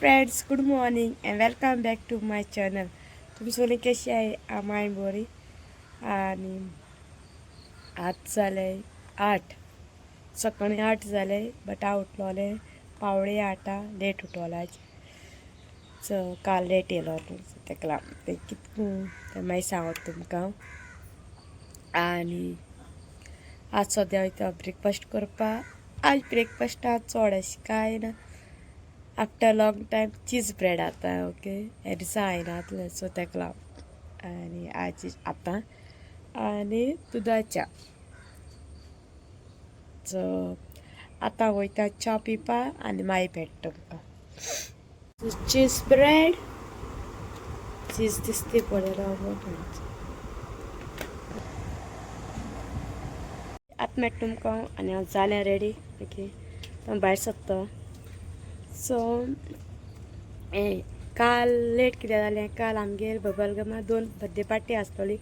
Friends, good morning and welcome back to my channel. तुम्ही सोनी कशी आहे? माय बोरी. आणि आज झाले 8 सकाळी 8 झाले बट हांव उठलोले पावणे 8 लेट उठवला सो काल लेट येयलो तेका लागून ते कितकून ते मागीर सांगत तुमकां. आनी आज सद्या वयता ब्रेकफास्ट करपाक. आज ब्रेकफास्टाक चड अशें कांय ना. आफ्टर लॉंग टायम चीज ब्रेड आता ओके हे दिसा आयनातले सो तेका लागून आनी आज आतां आनी दुदाच्या सो आतां वयता च्या पिवपा आनी मागीर भेट तुमकां. चीज ब्रेड चीज दिसती पडलेलो आतां मेट तुमकां आनी हांव जालें रेडी ओके तो भायर सरता. सो काल लेट कितें जालें काल आमगेर बबलगमा 2 बर्थडे पार्टी आसतली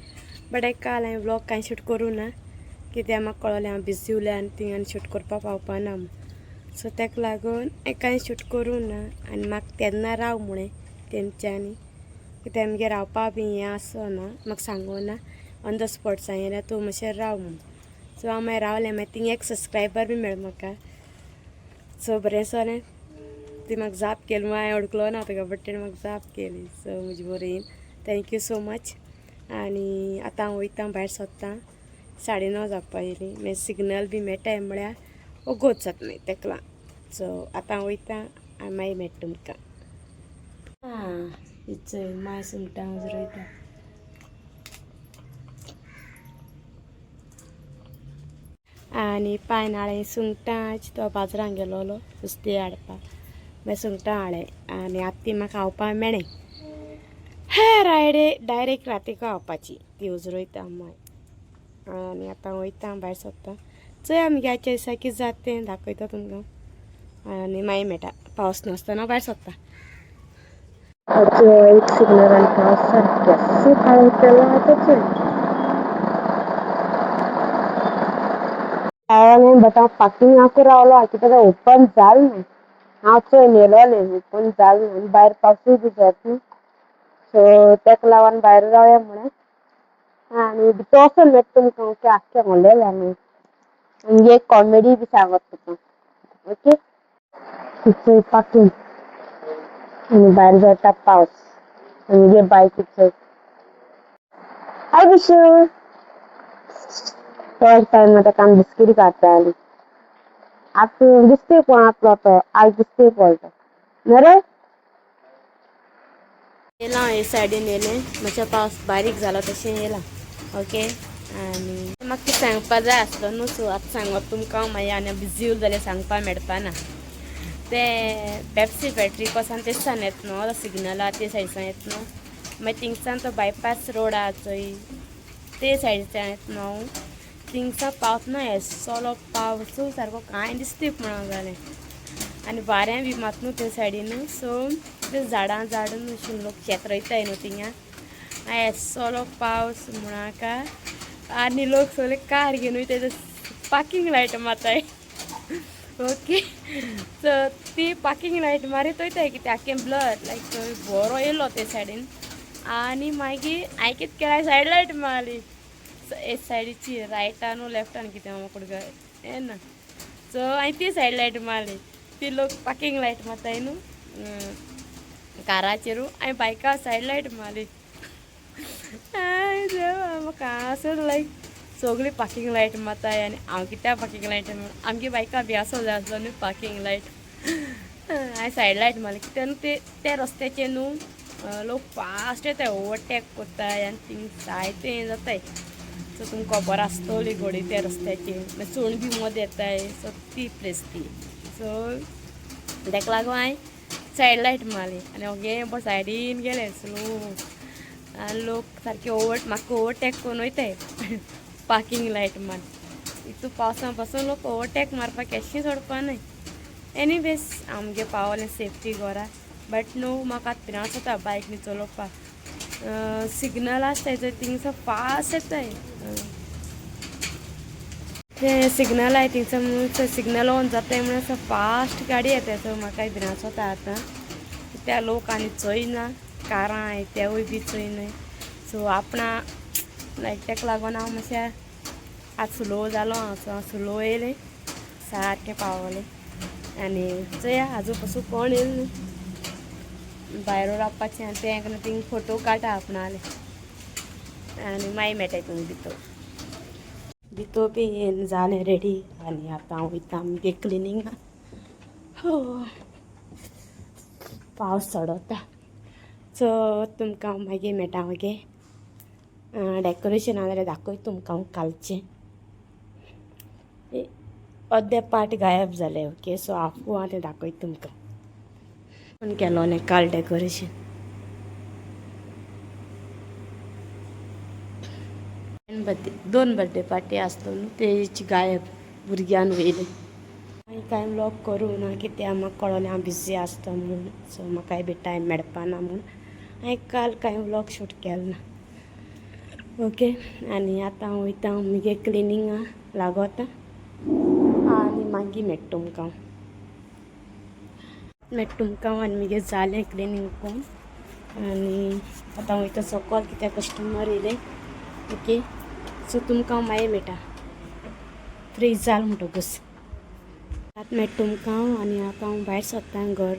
बट काल हांवें व्लॉग कांय शूट करूं ना कित्याक म्हाका कळलें हांव बिजी उरलें आनी थिंगां शूट करपाक पावपाना सो तेका लागून हांवें कांय शूट करूं ना. आनी म्हाका तेन्ना राव म्हूण तेंच्यांनी कित्याक आमगे रावपा बी हें आसना म्हाका सांगूना ऑन द स्पॉट सांगलें तूं मातशें राव म्हूण. सो हांव मागीर रावलें मागीर थिंगा एक सबस्क्रायबर बी मेळ्ळो म्हाका सो बरें जालें. ती म्हाका जाप केली हांवें अडकलो ना तुका बट तेणें म्हाका जाप केली सो म्हजे बरें थँक्यू सो मच. आनी आतां हांव वयतां भायर सरतां 9:30 जावपा येयली मागीर सिग्नल बी मेळटाय म्हळ्यार ओगोच जाता मागीर तेका लागून. सो आतां हांव वयतां आनी मागीर मेळटा तुमकां. चोय माय सुंगटां उजरोयता. आनी पायनाळे सुंगटां तो बाजारांत गेलोलो नुस्तें हाडपाक मागीर सुंगटां हाडलें आनी आतां ती म्हाका खावपाक मेळ्ळें. डायरेक्ट राती खावपाची ती उजरोयता माय. आनी आतां वयतां भायर सरतां चोय आमगे आजच्या दिसा कितें जाता तें दाखयता तुमकां आनी मागीर मेळटा पावस नासतना भायर सरता. एक सिग्नलान पावस सारकें काळोख आतां चोय बट हांव पार्किंग आंकू रावलो कित्याक ओपन जालें ना. हांव चोय नेलोलें ओपन जालें ना आनी भायर पावसूय बी जाता सो तेका लागून भायर रावया म्हणलें. आनी भितर वोसोन मेळटा तुमकां ओके आख्खें म्हणलेलें आमी आमगे एक कॉमेडी बी सांगत तुका ओके. चोय पार्किंग आनी भायर गळटा पावस आमगे बायक चोय. हाय बिशू फर्स्ट टायम ताका आमी बिस्कीट काडटाली आतां दिसते कोण आपलो तो आज दिसते पडलो न्हू रे. येयलां हे सायडीन येयलें मातशें पावस बारीक जालो तशें येयलां ओके. आनी म्हाका कितें सांगपा जाय आसलो न्हू सो आतां सांगप तुमकां मागीर आनी बिजी उरलें जाल्यार सांगपा मेळपाना. ते पेप्सी फॅक्ट्री पासून ते दिसान येता न्हू सिग्नला ते सायडीसान येता न्हू मागीर थिंगसान तो बायपास रोड आहा चोय ते सायडीच्यान येता न्हू थिंगसान पावतना येसलो पावस सारको कांय दिसता म्हणून जालें. आनी वारें बी मात न्हू ते सायडीन सो ते झाडां अशें लोक शेत रोयताय न्हू थिंगा येसलो पावस म्हणाका. आनी लोक सगळे कार घेवन वयताय पार्किंग लायट मारताय ओके. सो ती पार्किंग लायट मारीत वयताय कितें आख्खें ब्लर लायक बरो येयलो ते सायडीन. आनी मागीर हांवें कितें केलें सायड लायट मारली एक सायडीची रायटान लेफ्टान कितें म्हाका येना सो हांवें ती सायड लायट मारली. ती लोक पार्किंग लायट मारताय न्हू काराचेरू हांवें बायका सायड लायट मारली. म्हाका हांसूं लायक सगळीं पार्किंग लायट मारताय आनी हांव कित्याक पार्किंग लायट आमगे बायका बी आसो जाय आसलो न्हू पार्किंग लायट. हांवें सायड लायट मारली कित्याक न्हू ते रस्त्याचेर न्हू लोक फास्ट येताय ओवरटेक कोत्ताय आनी थिंग जायतें हें जाताय सो तुमकां खबर आसतली घोडी त्या रस्त्याचेर मागीर चोण बी मदें येताय सो ती प्लेस ती सो तेका लागून हांवें सायड लायट मारली आनी ओगे सायडीन गेलें स्लो आनी लोक सारके म्हाका ओवरटेक करून वयताय पार्किंग लायट मार. हितू पावसा पासून लोक ओवरटेक मारपाक केशी सोडपानाय. एनीवेज आमगे पावलें सेफ्टी घरा बट न्हू म्हाका आतां भिरांत जाता बायक बी चलोवपाक. सिग्नल आसताय चोय थिंगसान फास्ट येताय ते सिग्नल आहाय थिंगसान सिग्नल ऑन जाताय म्हणून फास्ट गाडी येताय सो म्हाका भिरांत जाता आतां त्या लोक आनी चोयना कारां आहाय तेवूय बी चोयनाय सो आपणा लायक तेका लागोन हांव मातशें आज स्लो जालो हांव स्लो येयलें सारकें पावलें आनी चोया आजू पासून कोण येयलें न्हू भायर रावपाचें आनी तें थिंग फोटो काडटा आपणाले आनी मागीर मेळटाय थिंग भितर बी येन जालें रेडी आनी आतां हांव वयता आमगे क्लिनिंगा हो पावस चडोता सो तुमकां हांव मागीर मेळटा मागे डेकोरेशन जाल्यार दाखय तुमकां हांव कालचें अर्दे पार्ट गायब जालें ओके सो हांव हांव तें दाखयता तुमकां कोण केलोलें काल डेकोरेशन दोन बर्थडे पार्टी आसलो न्हू तेची गायब भुरग्यान वयलें हांवें कांय व्लॉग करूं ना कित्याक म्हाका कळोलें हांव बिजी आसता म्हूण सो म्हाकाय बी टायम मेळपाना म्हूण हांवें काल कांय व्लॉग शूट केलो ना ओके आनी आतां हांव वयता म्हगे क्लिनिंगा लागोता आनी मागीर मेळटा तुमकां आनी म्हगे जालें क्लिनींग कोन्न आनी आतां हांव वयता सकयल कित्याक कस्टमर येयले ओके सो तुमकां हांव मागीर मेळटा फ्री जाल म्हणटकूच आतां मेळटा तुमकां आनी आतां हांव भायर सरता घर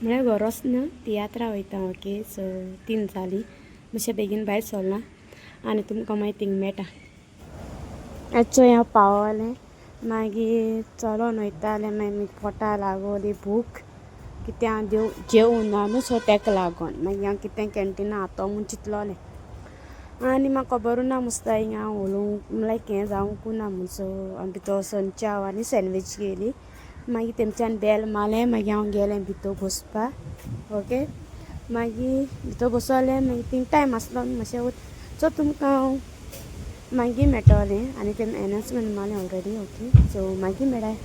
म्हळ्यार घर वचना तियात्रा वयता ओके सो 3 जालीं मातशें बेगीन भायर सरना आनी तुमकां मागीर थिंग मेळटा चोय हांव पावलें मागीर चलोन वयतालें मागीर पोटा लागोली भूक कित्याक हांव जेवूना न्हू सो तेका लागोन मागीर हांव कितें कॅन्टिना हातो म्हूण चिंतलोलें आनी म्हाका खबर ना मुस्ता हिंगा हांव उलोवंक लायक हें जावंक ना म्हूण सो हांव भितर वचोन च्या आनी सँडवीच घेयली मागीर तेमच्यान बेल मारलें मागीर हांव गेलें भितर बसपाक ओके मागीर भितर बसोलें मागीर थिंग टायम आसलो मातशें सो तुमकां हांव मागीर मेळटोलें आनी तें एनाउन्समेंट मारलें ऑलरेडी ओके सो मागीर मेळाय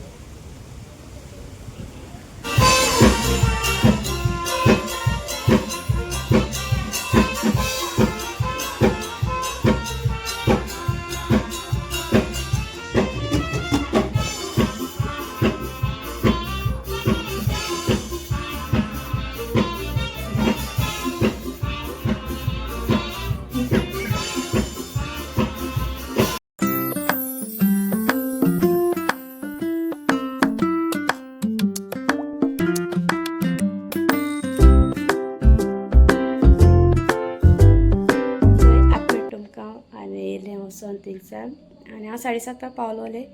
वचोन थिंगसान आनी हांव 7:30 पावलोलें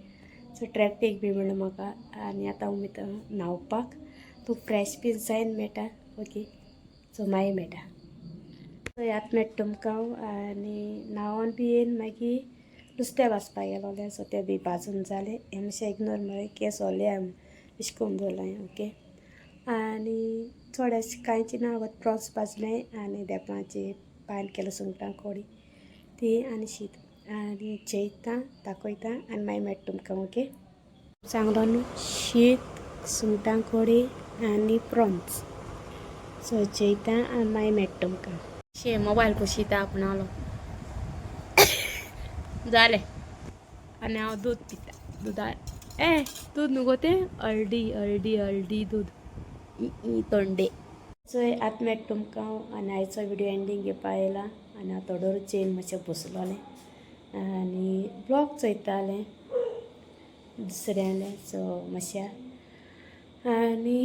सो ट्रॅफीक बी म्हणलें म्हाका आनी आतां हांव वयता न्हांवपाक तूं फ्रेश बी जायन मेळटा ओके सो मागीर मेळटा सो आतां मेळटा तुमकां आनी न्हांवोन बी येवन मागीर नुस्तें वाचपाक गेलोलें सो तें बी भाजून जालें हें मातशें इग्नोर म्हळ्यार केंस ओले अशें करून दवरलें ओके आनी थोडें कांयची ना प्रॉन्स भाजलें आनी देपाची बायल केलो सुंगटां कोडी ती आनी शीत आनी जेयता दाखयता आनी मागीर मेळटा तुमकां ओके सांगलो न्हू शीत सुंगटां कोडी आनी प्रॉन्स सो जेयता आनी मागीर मेळटा तुमकां शे मोबायल पोशिता आपणालो जालें आनी हांव दूद पिता दुदा दूद न्हू गो तें हळदी दूद तोंडे सो आतां मेळटा तुमकां आनी आयचो विडियो एंडींग घेवपा येयला आनी हांव थोडोरूच येवन मातशें बसलोलें आनी ब्लॉग चोयतालें दुसऱ्यालें सो मातशें आनी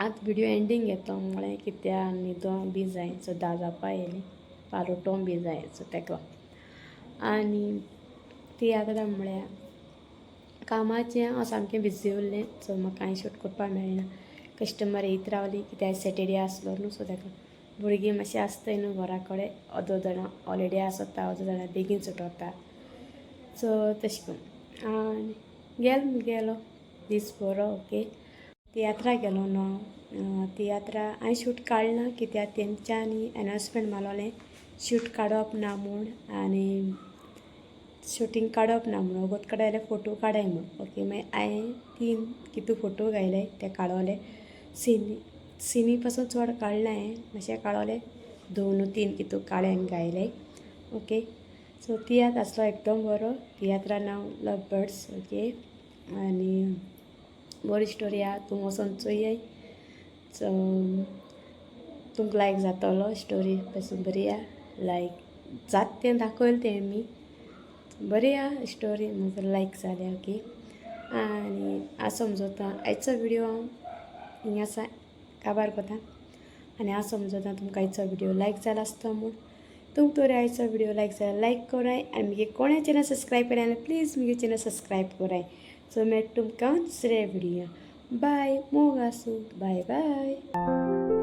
आतां विडियो एंडींग घेतो म्हळें कित्याक न्हिदो बी जाय सो 10 जावपा येयलीं पारोटो बी जाय सो तेका आनी ती आतां म्हळ्यार कामाचें हांव सामकें बिजी उरलें सो म्हाका कांय शूट करपा मेळना कस्टमर येयत रावली कित्याक सॅटर्डे आसलो न्हू सो तेका भुरगीं मातशें आसताय न्हू घरा कडेन अर्दो जाणां हॉलिडे आसता अर्दो जाणां बेगीन सुटोता सो तशें करून गेलो दीस बरो ओके तियात्रा गेलो न्हू तियात्रा हांवें शूट काडना कित्याक तेंच्यांनी एनाउन्समेंट मारलोलें शूट काडप ना म्हूण आनी शूटिंग काडप ना म्हूण वगत काडूं जाल्यार फोटो काडाय म्हूण ओके मागीर हांवें 3 कितू फोटो घायले ते काडोले सिनी पासून चड काडलें हांवें मातशें काडोलें 2-3 कितू काडे आनी घायले ओके सो तियात्र आसलो एकदम बरो तियात्रा नांव लव बर्ड्स ओके आनी बरी स्टोरी आहा तूं वचोन चोयय सो तुमकां लायक जातलो स्टोरी पासून बरी आहा लायक जात तें दाखयलें तें मी बरी आहा स्टोरी म्हाका लायक जाल्या ओके आनी हांव समजता आयचो व्हिडिओ हांव हिंगा काबार कोता आनी हांव समजता तुमकां आयचो व्हिडिओ लायक जाला आसतो म्हूण तुमकां तरी आयचो व्हिडिओ लायक जाला लायक कराय आनी म्हगे कोणें चॅनल सबस्क्रायब केलें जाल्यार प्लीज म्हगे चॅनल सबस्क्रायब कराय सो मेळटा तुमकां दुसरे व्हिडिओ बाय मोग आसूं बाय बाय